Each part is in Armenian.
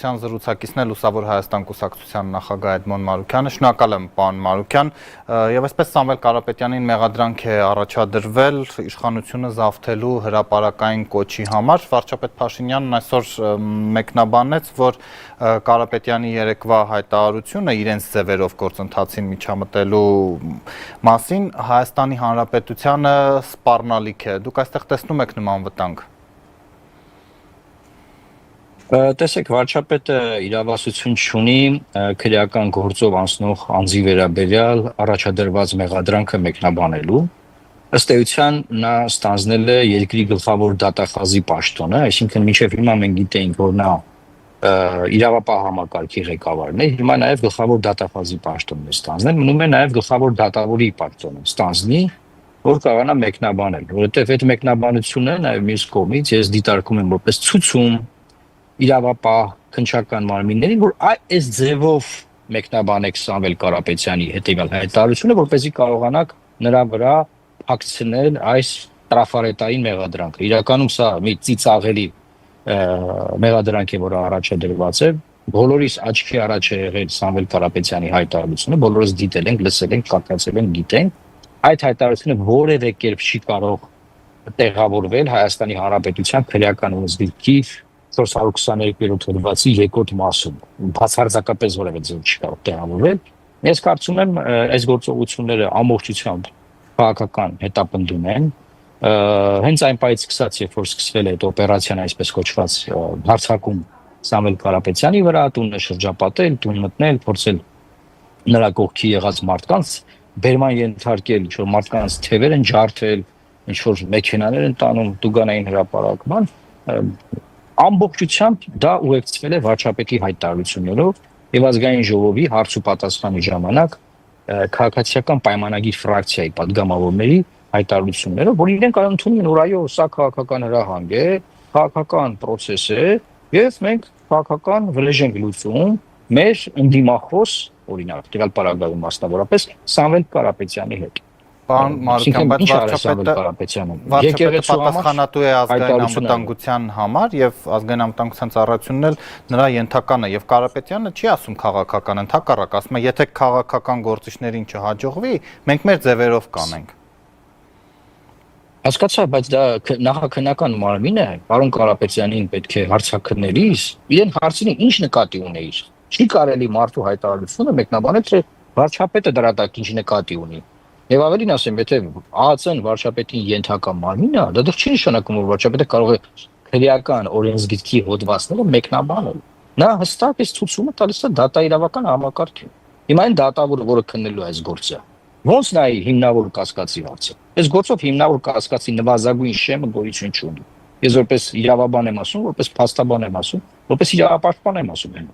հաղորդակցության զրուցակիցն է Լուսավոր Հայաստան կուսակցության նախագահ Էդմոն Մարուքյանը։ Շնորհակալ եմ, պարոն Մարուքյան։ Եվ այսպես Սամվել Կարապետյանին մեղադրանք է առաջադրվել իշխանությունը զավթելու հրապարակային կոչի համար։ Վարչապետ Փաշինյանն այսօր մեկնաբանեց, որ Կարապետյանի երեկվա հայտարարությունը իրենց ձևերով գործընթացին միջամտելու մասին Հայաստանի Հանրապետությանը սպառնալիք է։ Դուք այստեղ տեսնում եք նման վտանգ։ Տեսեք, վարչապետը իրավասություն չունի քրեական գործով անցնող անձի վերաբերյալ առաջադրված մեղադրանքը մեկնաբանելու։ Ըստ էության նա ստանձնել է երկրի գլխավոր դատախազի պաշտոնը, այսինքն մինչև հիմա մենք գիտեինք, որ նա իրավապահ համակարգի ղեկավարն է, հիմա նաև գլխավոր դատախազի պաշտոնն է ստանձնել, մնում է նաև գլխավոր դատավորի պաշտոնը ստանձնի, որ կարողանա մեկնաբանել, որովհետև այդ մեկնաբանությունը նաև մյուս կողմից ես դիտարկում եմ որպես ցուցում իրավապահ քննչական մարմիններին, որ այս ձևով մեկնաբանեք Սամվել Կարապետյանի հետևյալ հայտարարությունը, որպեսզի կարողանաք նրա վրա փակցնել այս տրաֆարետային մեղադրանքը։ Իրականում սա մի ծիծաղելի մեղադրանք է, որը առաջադրված է։ Բոլորիս աչքի առաջ է եղել Սամվել Կարապետյանի հայտարարությունը, բոլորս դիտել ենք, լսել ենք, կատկացել ենք, գիտենք։ Այդ հայտարարությունը որևէ կերպ չի կարող տեղավորվել Հայաստանի Հանրապետության քրեական օրենսգրքի 422-րդ հոդվածի երկրորդ մասում, բացարձակապես որևէ ձև չի կարող տեղավորվել։ Ես կարծում եմ, այս գործողությունները ամբողջությամբ քաղաքական հետապնդում են, հենց այն պայից սկսած, երբ որ սկսվել է այդ օպերացիան, այսպես կոչված հարձակում Սամվել Կարապետյանի վրա, տունը շրջապատել, տուն մտնել, փորձել նրա կողքի եղած մարդկանց բերման ենթարկել, ինչ-որ մարդկանց թևեր են ջարդել, ինչ-որ մեքենաներ են տանում տուգանային հրապարակման, ամբողջությամբ դա ուղեկցվել է վարչապետի հայտարարություններով եւ ազգային ժողովի հարց ու պատասխանի ժամանակ քաղաքացիական պայմանագիր ֆրակցիայի падգամավորների հայտարարություններով, որ իրենք ընդունում են, որ այո, սա քաղաքական հրահանգ է, քաղաքական process է եւ մենք քաղաքական վրեժ ենք լուծում մեր ընդդիմախոս, օրինակ, տվյալ պարագայում մասնավորապես Սամվել Կարապետյանի հետ։ Պարոն Մարուքյան, բայց վարչապետը պատասխանատու է ազգային անվտանգության համար եւ ազգային անվտանգության ծառայությունն էլ նրա ենթական է եւ Կարապետյանը չի ասում քաղաքական, ընդհակառակ ասում է, եթե քաղաքական գործիչներին չհաջողվի, մենք մեր ձևերով կանենք։ Հասկացա, բայց դա նախաքննական մարմին է, պարոն Կարապետյանին պետք է հարցաքննելիս, իրեն հարցին ինչ նկատի ունեիր։ Չի կարելի մարդու հայտարարությունը մեկնաբանել, թե վարչապետը դրա տակ ինչ նկատի ունի։ Եվ ավելին ասեմ, եթե ԱԱՑ-ն վարչապետին ենթակա մարմին է, դա չի նշանակում, որ վարչապետը կարող է քրեական օրենսգրքի հոդվածները մեկնաբանել։ Նա հստակ այս ցուցումը տալիս է դատաիրավական համակարգին։ Հիմա այն դատավորը, որը քննելու է այս գործը, ոնց նայի հիմնավոր կասկածի հարցը։ Այս գործով հիմնավոր կասկածի նվազագույն շեմը գոյություն չունի։ Ես որպես իրավաբան եմ ասում, որպես փաստաբան եմ ասում, որպես իրավապաշտպան եմ ասում։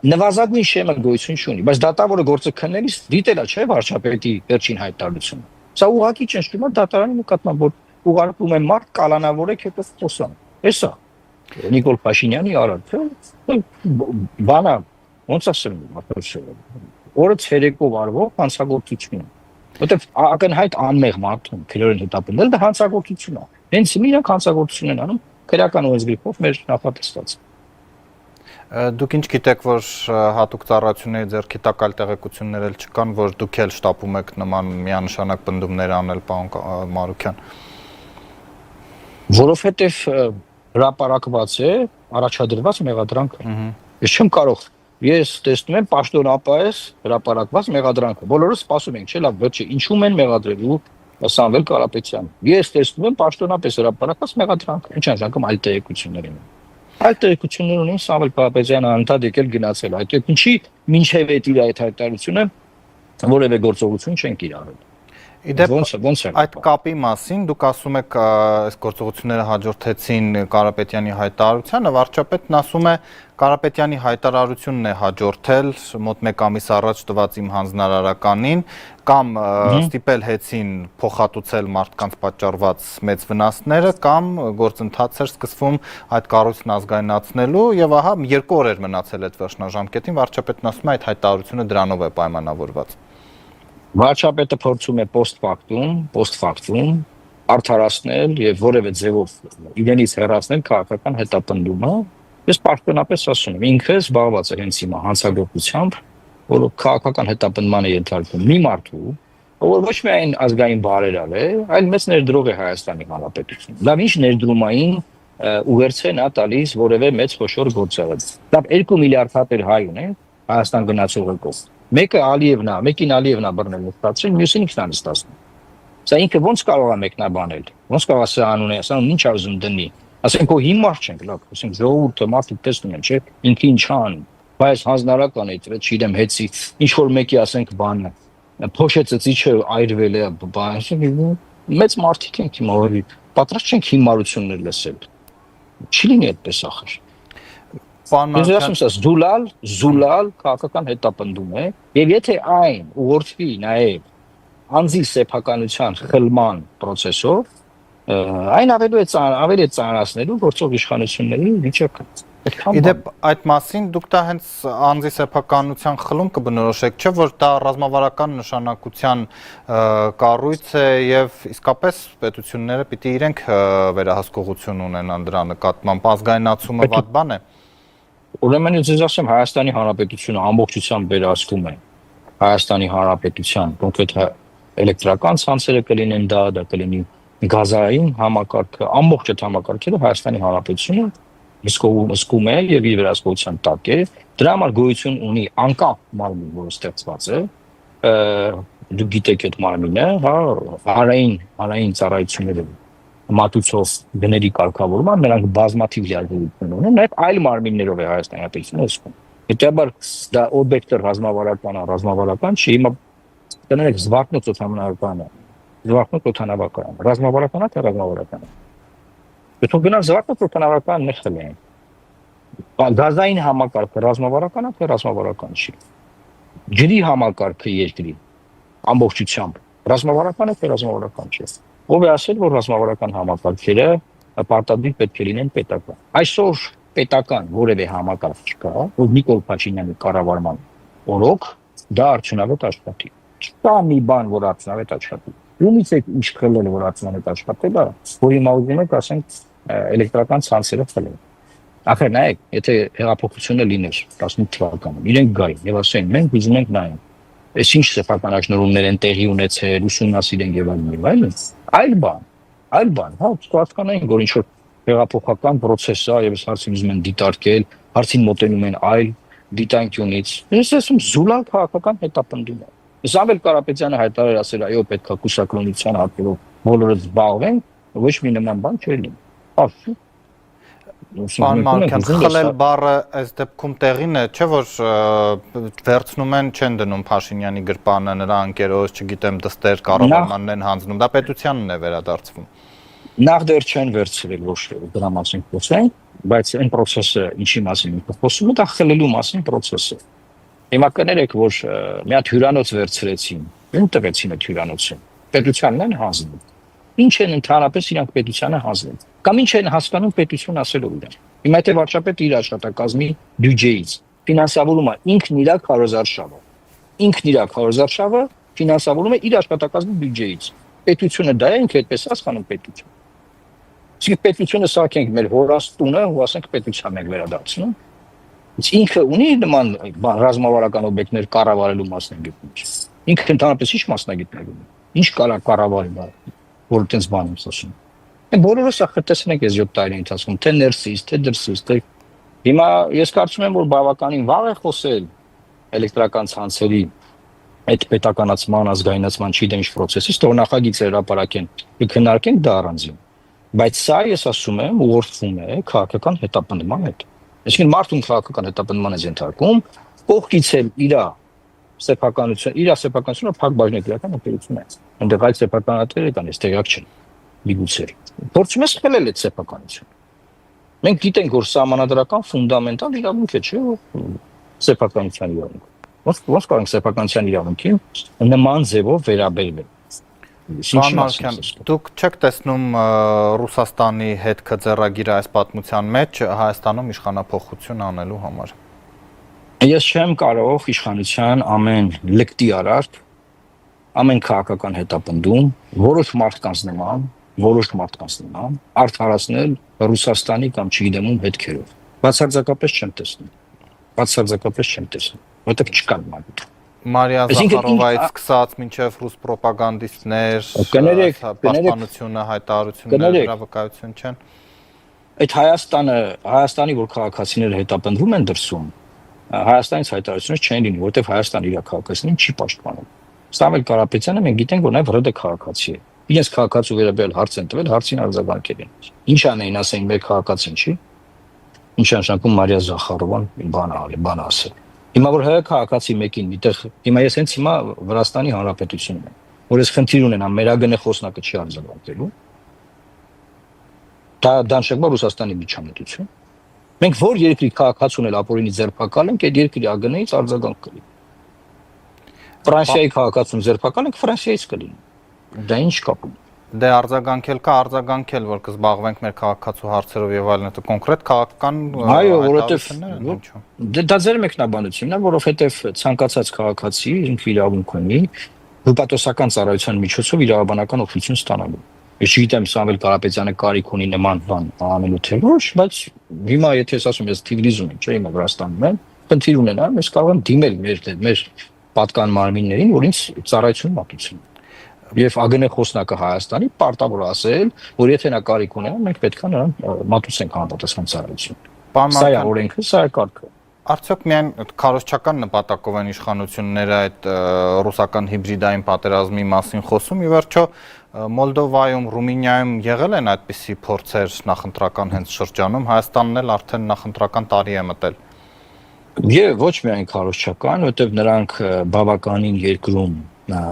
Նվազագույն շեմը գոյություն չունի, բայց դատավորը գործը քննելիս դիտելա չէ վարչապետի վերջին հայտարարությունը։ Սա ուղղակի ճնշում է դատարանի նկատմամբ, որ ուղարկում է մարդ կալանավորեք հետո խոսան։ Էսա Նիկոլ Փաշինյանի արարքը բանա ոնց ասեմ, օրը ցերեկով արվող հանցագործություն է։ Որտեվ ակնհայտ անմեղ մարդուն քրեորեն հետապնդել դա հանցագործություն է։ Հենց իրանք հանցագործություն են անում քրեական օրենսգրքով մեր նախատեսված։ Դուք ինչ գիտեք, որ հատուկ ծառայությունների ձեռքի տակ այլ տեղեկություններ էլ չկան, որ դուք էլ շտապում եք նման միանշանակ պնդումներ անել, պարոն Մարուքյան։ Որովհետև հրապարակված է առաջադրված մեղադրանքը։ Ես չեմ կարող, ես տեսնում եմ պաշտոնապես հրապարակված մեղադրանքը։ Բոլորս սպասում ենք, չէ՞, լավ, վերջը ինչու են մեղադրելու Սամվել Կարապետյան։ Ես տեսնում եմ պաշտոնապես հրապարակված մեղադրանքը։ Ինչ անձնական այլ տեղեկություններ են։ Այդ տեղեկություններ ունեն Սամվել Կարապետյանը անդադ եկել գնացել։ Այդ ինչի մինչև այդ իր այդ հայտարարությունը որևէ գործողություն չեն կիրառել։ Ոնց է այդ կապի մասին դուք ասում եք այս գործողությունները հաջորդեցին Կարապետյանի հայտարարությանը, վարչապետն ասում է Կարապետյանի հայտարարությունն է հաջորդել մոտ 1 ամիս առաջ տված իմ հանձնարարականին կամ ստիպել հեցին փոխհատուցել մարդկանց պատճառված մեծ վնասները կամ գործընթաց էր սկսվում այդ կառույցն ազգայնացնելու եւ ահա 2 օր էր մնացել այդ վերջնաժամկետին վարչապետն ասում է այդ հայտարարությունը դրանով է պայմանավորված։ Վարչապետը փորձում է post factum արդարացնել եւ որևէ ձևով իրենից հեռացնել քաղաքական հետապնդումը Ես պաշտոնապես ասում եմ, ինքը զբաղված է հենց հիմա հանցագործությամբ, որ քաղաքական հետապնդման է ենթարկվում մի մարդու, որ ոչ միայն ազգային բարերար է, այլ մեծ ներդրող է Հայաստանի Հանրապետություն։ Լավ, ինչ ներդրումային ուղերձ է նա տալիս որևէ մեծ խոշոր գործարար։ Լավ, 2 միլիարդ հատեր հայ ունեն Հայաստան գնացող եկող։ Մեկը Ալիևն է, մեկին Ալիևն է բռնել նստացրել, մյուսին ինքն է նստացնում։ Սա ինքը ոնց կարող է մեկնաբանել։ Ոնց կարող է սա անունը, սա ինչ ուզում դնի։ Ասենք որ հիմար չենք, լավ, ասենք ժողովուրդը մարդիկ տեսնում են, չէ՞, ինքը ինչ ան, բայց հանձնարարական է, չգիտեմ, հեծի, ինչ որ մեկի ասենք բանը, փոշեցծիչը այրվել է, բան, մեծ մարդիկ ենք հիմա, որ պատրաստ չենք հիմարություններ լսել։ Չի լինի այդպես ախր։ Ես ասում եմ, զուլալ քաղաքական հետապնդում է, եւ եթե այն ուղղորդվի նաեւ անձի սեփականության խլման process-ով, այն ավելի ծանրացնելու գործող իշխանությունների վիճակը։ Իդեպ այդ մասին դուք դա հենց անձի սեփականության խլում կբնորոշեք, չէ՞ որ դա ռազմավարական նշանակության կառույց է եւ իսկապես պետությունները պիտի իրենք վերահսկողություն ունենան դրա նկատմամբ, ազգայնացումը վատ բան է։ Ուրեմն ես ասեմ, Հայաստանի Հանրապետությունը ամբողջությամբ վերահսկում է Հայաստանի Հանրապետության կոնկրետ էլեկտրական ցանցերը կլինեն դա կլինի գազային համակարգը, ամբողջ այդ համակարգերը Հայաստանի Հանրապետությունը հսկում է եւ իր վերահսկողության տակ է։ Դրա համար գոյություն ունի անկապ մարմին, որը ստեղծված է, դուք գիտեք այդ մարմինը, հա, հանրային ծառայությունները մատուցող գների կարգավորման, նրանք բազմաթիվ լիարժեքություն ունեն, նաև այլ մարմիններով է Հայաստանի Հանրապետությունը հսկում։ Հետեւաբար դա օբյեկտը ռազմավարական չի, հիմա կներեք զվարթնոց օդանավականը, ռազմավարական է, թե ռազմավարական է։ Եթե գնալ զվարթնոց օդանավական նշել են։ Գազային համակարգը ռազմավարական է, թե ռազմավարական չի։ Ջրի համակարգը երկրի ամբողջությամբ ռազմավարական է, թե ռազմավարական չի։ Ով է ասել, որ ռազմավարական համակարգերը պարտադիր պետք է լինեն պետական։ Այսօր պետական որևէ համակարգ չկա, որ Նիկոլ Փաշինյանի կառավարման օրոք դա արդյունավետ աշխատի։ Չկա մի բան, որ արդյունավետ աշխատի։ Ումից է ինչ խլել, որ արդյունավետ աշխատել է, որ հիմա ուզում եք ասենք էլեկտրական ցանցերը խլել։ Ախր նայեք, եթե հեղափոխությունը լիներ 18 թվականին, իրենք գային եւ ասեն, մենք ուզում ենք նայենք Այս ինչ սեփական աշնորհումներ են տեղի ունեցել, ուսումնասիրեն եւ այլն։ Այլ բան, հա, հասկանային, որ ինչ որ հեղափոխական process է եւ այս հարցին ուզում են դիտարկել, հարցին մոտենում են այլ դիտանկյունից։ Ես ասում զուլալ քաղաքական հետապնդում է։ Սամվել Կարապետյանը հայտարարել ասել, այո, պետք է կուսակրոնության հատկերով բոլորը զբաղվեն, ոչ մի նման բան չէ լինի։ Ասու Պարոն Մանուկյան, խլել բառը այս դեպքում տեղին է, չէ՞ որ վերցնում են, չեն դնում Փաշինյանի գրպանը, նրա անկերոջ, չգիտեմ, դստեր կառավարմանն են հանձնում, դա պետությանն է վերադարձվում։ Նախ դեռ չեն վերցրել ոչ դրա մասին խոսենք, բայց այն process-ը ինչի մասին ենք խոսում, դա խլելու մասին process-ը։ Հիմա կներեք, որ մի հատ հյուրանոց վերցրեցին, ում տվեցին այդ հյուրանոցը։ Պետությանն են հանձնում։ Ինչ են ընդհանրապես իրանք պետությանը հանձնել։ Կամ ինչ են հասկանում պետություն ասելով իրար։ Հիմա եթե վարչապետը իր աշխատակազմի բյուջեից ֆինանսավորում է ինքն իր քարոզարշավը։ Ինքն իր քարոզարշավը ֆինանսավորում է իր աշխատակազմի բյուջեից։ Պետությունը դա է, ինքը այդպես հասկանում պետություն։ Իսկ պետությունը սարքենք մեր հորաստունը, ու ասենք պետության ենք վերադարձնում։ Ինքը ունի նման ռազմավարական օբյեկտներ կառավարելու մասնագետներ։ Ինքը ընդհանրապես ինչ մասնագետներ ունի։ Ինչ կարա կառավարի, որ այդպես բան եմ ասում։ Բոլորը սա տեսնենք այս 7 տարի ընթացքում, թե ներսից, թե դրսից, թե հիմա ես կարծում եմ, որ բավականին վաղ է խոսել էլեկտրական ցանցերի այդ պետականացման, ազգայնացման չի դեմ ինչ process-ից, թող նախագիծ հրապարակեն, քննարկենք դա առանձին։ Բայց սա ես ասում եմ, ուղղորդվում է քաղաքական հետապնդման հետ։ Այսինքն մարդուն քաղաքական հետապնդման է ենթարկում, կողքից էլ իր սեփականությունը փակ բաժնետիրական օպերացիա է։ Այնտեղ այլ սեփականատերեր կան, ես տեղյակ չեմ։ Միգուցեր։ Փորձում ես խլել այդ սեփականությունը։ Մենք գիտենք, որ սահմանադրական ֆունդամենտալ իրավունք է, չէ՞, սեփականության իրավունք։ Ոնց կարող ենք սեփականության իրավունքին նման ձևով վերաբերվել։ Պարոն Մանուկյան, դուք չեք տեսնում Ռուսաստանի հետ քծեռագիրը այս պատմության մեջ Հայաստանում իշխանափոխություն անելու համար։ Ես չեմ կարող իշխանության ամեն լկտի արարք, ամեն քաղաքական հետապնդում, որոշ մարդկանց նման արդարացնել Ռուսաստանի կամ չգիտեմ ում հետքերով։ Բացարձակապես չեմ տեսնում։ Բացարձակապես չեմ տեսնում, որտեղ չկան մանիք։ Մարիա Զախարովայից սկսած մինչև ռուս պրոպագանդիստներ, պաշտպանությունը հայտարարությունները դրա վկայություն չեն։ Այդ Հայաստանի որ քաղաքացիները հետապնդվում են դրսում, Հայաստանից հայտարարություններ չեն լինի, որտեղ Հայաստանը իր քաղաքացիներին չի պաշտպանում։ Սամվել Կարապետյանը մենք գիտենք, որ նաև ՌԴ քաղաքացի է։ Իրենց քաղաքացու վերաբերյալ հարց են տվել, հարցին արձագանքել են։ Ինչ անեն, ասեն մեր քաղաքացին չի։ Ինչ նշանակում Մարիա Զախարովան բան ասել։ Հիմա որ ՀՀ քաղաքացի մեկին դիտեղ, հիմա ես հենց հիմա Վրաստանի Հանրապետությունն եմ, որ ես խնդիր ունենամ, մեր ԱԳՆ խոսնակը չի արձագանքելու։ Դա դանշակում Ռուսաստանի միջամտություն։ Մենք որ երկրի քաղաքացուն էլ ապօրինի ձերբակալ ենք, այդ երկրի ԱԳՆ-ից արձագանք կլինի։ Ֆրանսիայի քաղաքացուն ձերբակալ ենք, Ֆրանսիայից կլինի։ Դա ինչ կապ ունի։ Դե արձագանքել, որ կզբաղվենք մեր քաղաքացու հարցերով եւ այլն, դա կոնկրետ քաղաքական այո, որովհետեւ դա ձեր մեկնաբանությունն է, որովհետեւ ցանկացած քաղաքացի ինքը իրավունք ունի հպատոսական ծառայության միջոցով իրավաբանական օգնություն ստանալու։ Ես չգիտեմ Սամվել Կարապետյանը կարիք ունի նման բան անելու թե ոչ, բայց հիմա եթե ես ասում ես Թիֆլիսում եմ, չէ՞ հիմա Վրաստանում եմ, խնդիր ունենամ, ես կարող եմ դիմել մեր պատկան մարմիններին, որ ինձ ծառայություն մատուցեն։ Եվ ԱԳՆ խոսնակը Հայաստանի պարտավոր ասել, որ եթե նա կարիք ունենա, մենք պետք է նրան մատուցենք համապատասխան ծառայություն։ Սա է օրենքը, սա է կարգը։ Արդյոք միայն քարոզչական նպատակով են իշխանությունները այդ ռուսական հիբրիդային պատերազմի մասին խոսում, ի վերջո Մոլդովայում, Ռումինիայում եղել են այդպիսի փորձեր նախընտրական հենց շրջանում, Հայաստանն էլ արդեն նախընտրական տարի է մտել։ Եվ ոչ միայն քարոզչական, որտեղ նրանք բավականին երկրում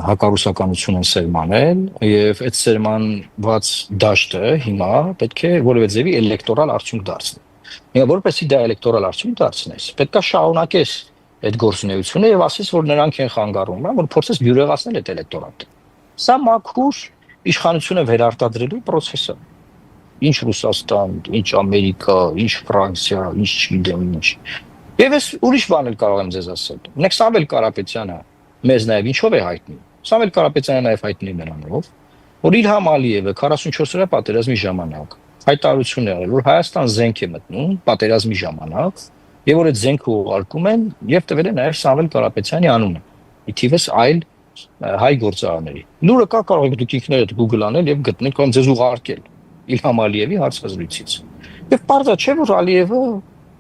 հակառուսականություն են սերմանել եւ այդ սերմանված դաշտը հիմա պետք է որևէ ձևի էլեկտորալ արդյունք դարձնի։ Հիմա որպեսզի դա էլեկտորալ արդյունք դարձնես, պետք է շարունակես այդ գործունեությունը եւ ասես, որ նրանք են խանգարում, որ փորձես բյուրեղացնել այդ էլեկտորատը։ Սա մաքուր իշխանությունը վերարտադրելու process է։ Ինչ Ռուսաստան, ինչ Ամերիկա, ինչ Ֆրանսիա, ինչ չգիտեմ ինչ։ Եվ ես ուրիշ բան էլ կարող եմ ձեզ ասել։ Ունեք Սամվել Կարապետյանը մեզ նաև ինչով է հայտնի։ Սամվել Կարապետյանը նաև հայտնի նրանով, որ Իլհամ Ալիևը 44-օրյա պատերազմի ժամանակ հայտարարություն է արել, որ Հայաստան զենք է մտնում պատերազմի ժամանակ, եւ որ այդ զենքը ուղարկում են եւ տվել է նաև Սամվել Կարապետյանի անունը։ Իթիվս այլ հայ գործարանների։ Լուրը կա, կարող եք դուք ինքներդ Google անել եւ գտնել կամ ձեզ ուղարկել Իլհամ Ալիևի հարցազրույցից։ Եվ պարզա չէ, որ Ալիևը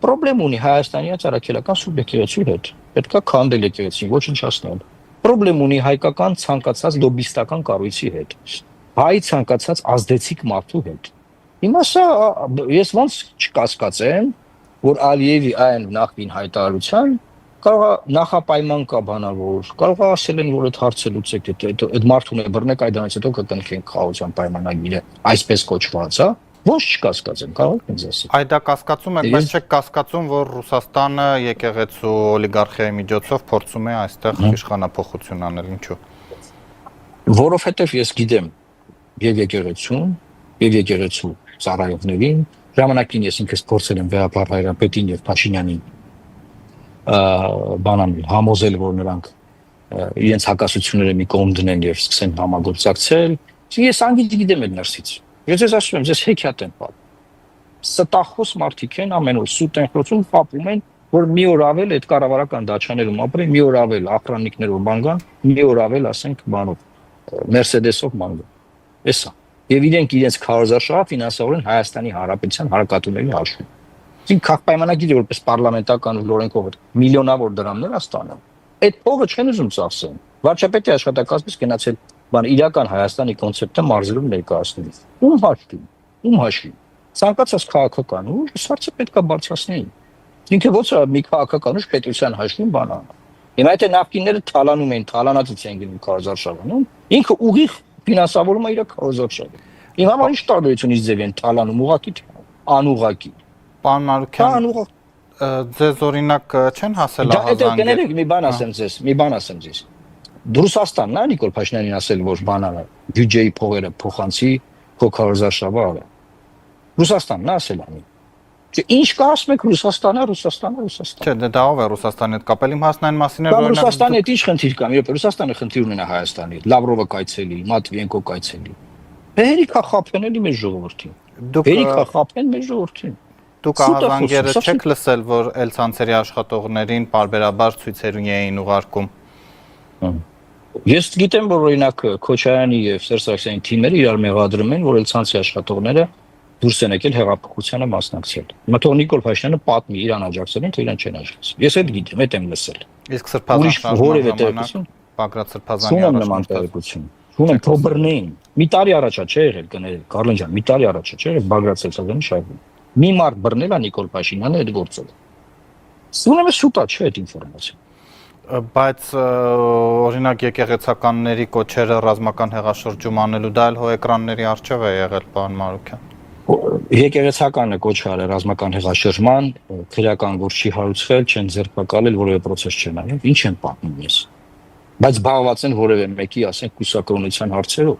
պրոբլեմ ունի Հայաստանի ցարակելական սուբյեկտի հետ։ Պետք է քանդել եկեղեցին, ոչնչացնել։ Պրոբլեմ ունի հայկական ցանկացած լոբիստական կառույցի հետ։ Հայ ցանկացած ազդեցիկ մարդու հետ։ Հիմա սա ես ոնց չկասկածեմ, որ Ալիևի այն նախկին հայտարարության կարող է նախապայման կա բանավոր, կարող է ասել են, որ այդ հարցը լուծեք, այդ մարդուն է բռնեք, այդանից հետո կկնքենք խաղաղության պայմանագիրը, այսպես կոչված, հա։ Ոնց չկասկածեմ, կարող եք ինձ ասել։ Այ դա կասկածում եք, բայց չեք կասկածում, որ Ռուսաստանը եկեղեցու օլիգարխիայի միջոցով փորձում է այստեղ իշխանափոխություն անել, ինչու։ Որովհետև ես գիտեմ եւ եկեղեցուն, եւ եկեղեցու ծառայողներին, ժամանակին ես ինքս փորձել եմ Վեհապար Հայրապետին եւ Փաշինյանին բանանել, համոզել, որ նրանք իրենց հակասությունները մի կողմ դնեն եւ սկսեն համագործակցել։ Ես անգիտ գիտեմ այդ ներսից։ Ես ես ասում եմ, ես հեքիաթ եմ պատմում։ Ստախոս մարդիկ են ամեն օր սուտ են խոցում, պատմում են, որ մի օր ավել այդ կառավարական դաչաներում ապրեն, մի օր ավել ախրանիկներով բանգան, մի օր ավել, ասենք, բանով, Մերսեդեսով մանգան։ Էսա։ Եվ իրենք իրենց քարոզարշավը ֆինանսավորեն Հայաստանի Հանրապետության հարկատուների հաշվին։ Իսկ քաղաքապայմանագիրը որպես պարլամենտական լորենքով միլիոնավոր դրամներ աստանում։ Այդ փողը չեն ուզում ծախսեն։ Վարչապետի աշխատակազմից գնացել բան իրական Հայաստանի կոնցեպտը մարզերում ներկայացնել։ Ում հաշվին։ Ցանկացած քաղաքական ուժ հարցը պետք է բարձրացնեն։ Ինքը ոչ մի քաղաքական ուժ պետության հաշվին բան անում։ Հիմա եթե նախկինները թալանում են, թալանածից են գնում քարոզարշավանում, ինքը ուղիղ ֆինանսավորում է իր քարոզարշավը։ Հիմա ինչ տարբերություն ինչ ձև են թալանում ուղղակի անուղղակի։ Պարոն Մարուկյան, ձեզ օրինակ չեն հասել ահազանգել։ Դա մի բան ասեմ ձեզ։ Ռուսաստանն է Նիկոլ Փաշինյանին ասել, որ բանանը բյուջեի փողերը փոխանցի քարոզարշավը արա։ Ռուսաստանն է ասել անի։ Ինչ կա ասում եք Ռուսաստանը։ Չէ, դա ով է Ռուսաստանի հետ կապել, իմ հասնային մասին է, որ Ռուսաստանի հետ ինչ խնդիր կա։ Իրոք Ռուսաստանը խնդիր ունենա Հայաստանի հետ։ Լավրովը կայցելի, Մատվիենկո կայցելի։ Հերիքա խափեն էլի մեր ժողովրդին։ Հերիքա խափեն մեր ժողովրդին։ Դուք ահազանգերը չեք լսել, որ Էլ-Ցանցերի աշխատողներին պարբերաբար ցույցերուն էին ուղարկում։ Ես գիտեմ, որ օրինակ Քոչարյանի եւ Սերժ Սարգսյանի թիմերը իրար մեղադրում են, որ Էլ-Ցանցի աշխատողները դուրս են եկել հեղափոխությանը մասնակցել։ Մտող Նիկոլ Փաշինյանը պատմի իրան աջակցելին, թե իրան չեն աջակցել։ Ես այդ գիտեմ, այդ եմ լսել։ Իսկ Սրբազան Բագրատ Սրբազյանի առաջնորդություն։ Ունեմ փոբրնեին։ Մի տարի առաջա չէ եղել կներել, Կարլեն ջան, մի տարի առաջա չէ եղել Բագրատ Սրբազյանի շարքում։ Մի մարդ բռնել է Նիկոլ Փաշինյանը այդ գործով։ Ունեմ շուտա չէ այդ ինֆորմացիան։ Բայց օրինակ եկեղեցականների կոչերը ռազմական հեղաշրջում անելու դա էլ հո էկրանների առջև է եղել, պարոն Մարուկյան։ Եկեղեցականը կոչ արել ռազմական հեղաշրջման, քրեական գործ չի հարուցվել, չեն ձերբակալել, որևէ process չեն արել, ինչ են պատմում ես։ Բայց զբաղված են որևէ մեկի, ասենք, կուսակրոնության հարցերով։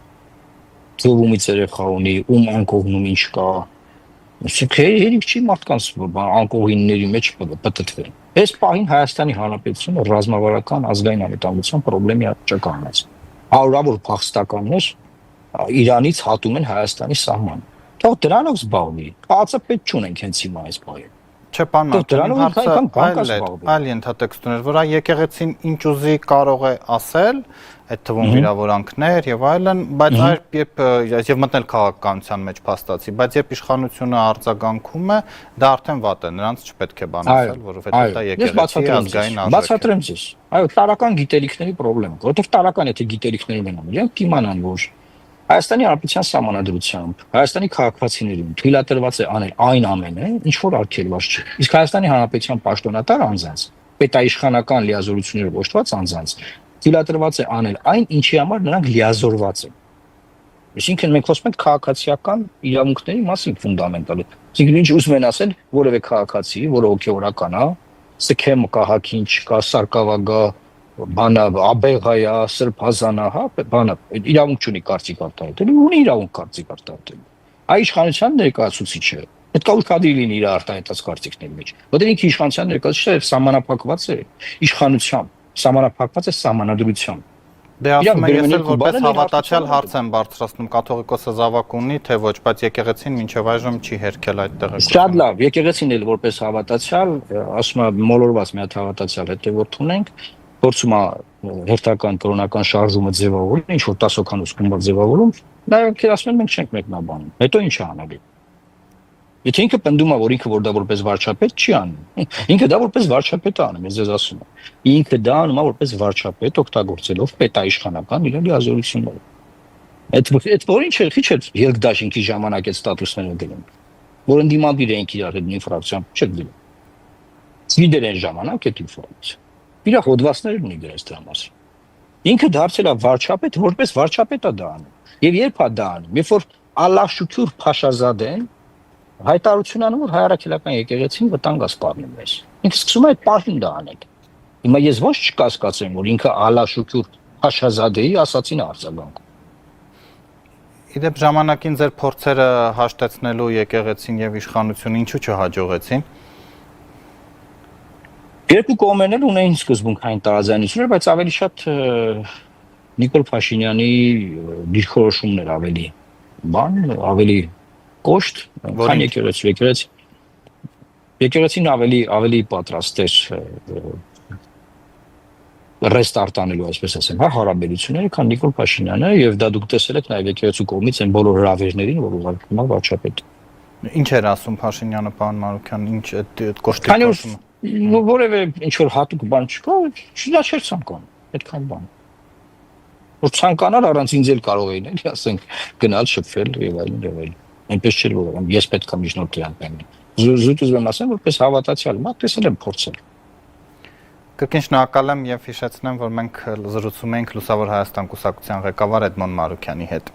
Ծովումից երեխա ունի, ում անկողնում ինչ կա։ Իսկ երիք չի մարդկանց անկողինների մեջ պտտվել։ Այս պահին Հայաստանի Հանրապետությունը ռազմավարական ազգային անվտանգության խնդրի առճականած։ Հարյուրավոր փախստականներ Իրանից հատում են Հայաստանի սահմանը։ Թող դրանով զբաղվի։ Կացը պետք չունենք հենց հիմա այս բանը։ Չէ, պարոն, հարցը այլ ենթատեքստներ, որ այ եկեղեցին ինչ ուզի կարող է ասել, այդ թվում վիրավորանքներ եւ այլն, բայց եւ մտնել քաղաքականության մեջ փաստացի, բայց երբ իշխանությունը արձագանքում է, դա արդեն վատ է, նրանց չպետք է բան ասել, որովհետեւ դա եկեղեցի ազգային ազգ է։ Բացատրեմ ձեզ։ Այո, տարական գիտելիքների խնդրեմ, որովհետեւ տարական եթե գիտելիքներ ունենան, իրենք կիմանան, որ Հայաստանի Հանրապետության սահմանադրությամբ Հայաստանի քաղաքացիներին թույլատրված է անել այն ամենը, ինչ որ արգելված չէ։ Իսկ Հայաստանի Հանրապետության պաշտոնատար անձանց, պետաիշխանական լիազորություններով օժտված անձանց թույլատրված է անել այն, ինչի համար նրանք լիազորված են։ Այսինքն մենք խոսում ենք քաղաքացիական իրավունքների մասին ֆունդամենտալ։ Այսինքն ինչ ուզում են ասել, որևէ քաղաքացի, որը հոգեորական է, սքեմ կա, հակին չկա, սարկավագա բանա աբեղայա սրբազանա հա բանա իրավունք չունի կարծիք արտահայտելու ունի իրավունք կարծիք արտահայտելու այ իշխանության ներկայացուցիչը պետք է ուշադրի լինի իր արտահայտած կարծիքների մեջ որտեղ ինքը իշխանության ներկայացուցիչը սահմանափակված է իշխանությամբ սահմանափակված է սահմանադրությամբ դե ասում եմ ես էլ որպես հավատացյալ հարց եմ բարձրացնում կաթողիկոսը զավակ ունի թե ոչ բայց եկեղեցին մինչև այժմ չի հերքել այդ տեղեկությունը շատ լավ եկեղեցին էլ որպես հավատացյալ ասում եմ մոլորված մի հատ հավատացյալ հետևորդ ունենք փորձում է հերթական կրոնական շարժումը ձևավորել, ինչ որ 10 հոգանոց գումար ձևավորում, նաև ասում են մենք չենք մեկնաբանում։ Հետո ինչ է անելու։ Եթե ինքը պնդում է, որ ինքը որ դա որպես վարչապետ չի անում։ Ինքը դա որպես վարչապետ է անում, ես ձեզ ասում եմ։ Ինքը դա անում է որպես վարչապետ օգտագործելով պետաիշխանական իր լիազորությունները։ Այդ որ ինչ է, քիչ է ելքդաշինքի ժամանակ այդ ստատուսները դնում։ Որ ընդդիմադիր էինք իրար հետ ինֆրակցիան չեք դնում։ Ցիդեր են ժամանակ այդ ինֆորմացիա։ Իր հոդվածներ ունի դրանց դրա մասին։ Ինքը դարձել է վարչապետ, որպես վարչապետ է դա անում։ Եվ երբ է դա անում, երբ որ Ալլահ Շուքուր Փաշազադեն հայտարարություն անում, որ հայրաքելական եկեղեցին վտանգ է սպառնում մեզ։ Ինքը սկսում է այդ պահին դա անել։ Հիմա ես ոչ չկասկածեմ, որ ինքը Ալլահ Շուքուր Փաշազադեի ասացին արձագանքում։ Իդեպ ժամանակին ձեր փորձերը հաշտեցնելու եկեղեցին եւ իշխանությունը ինչու չհաջողեցին։ Երկու կողմերն ունեին սկզբունքային տարաձայնություններ, բայց ավելի շատ Նիկոլ Փաշինյանի դիրքորոշումներ ավելի ավելի կոշտ, քան եկեղեցին ավելի պատրաստ էր ռեստարտանելու, այսպես ասեմ, հա հարաբերությունները, քան Նիկոլ Փաշինյանը, եւ դա դուք տեսել եք նաեւ եկեղեցու կողմից այն բոլոր հրավերներին, որ ուղարկվում է վարչապետ։ Ինչ էր ասում Փաշինյանը, պարոն Մարուկյան, ինչ այդ կոշտի կոչումը։ Որևէ ինչ որ հատուկ բան չկա, դա չէր ցանկանում, այդքան բան։ Որ ցանկանալ առանց ինձ էլ կարող էին, էլի ասենք, գնալ շփվել եւ այլն։ Այնպես չէր որ ես պետք է միջնորդի անպայման։ Զուտ ուզում եմ ասեմ, որպես հավատացյալ, մա տեսել եմ փորձել։ Կրկին շնորհակալ եմ եւ հիշեցնեմ, որ մենք զրուցում ենք Լուսավոր Հայաստան կուսակցության ղեկավար Էդմոն Մարուկյանի հետ։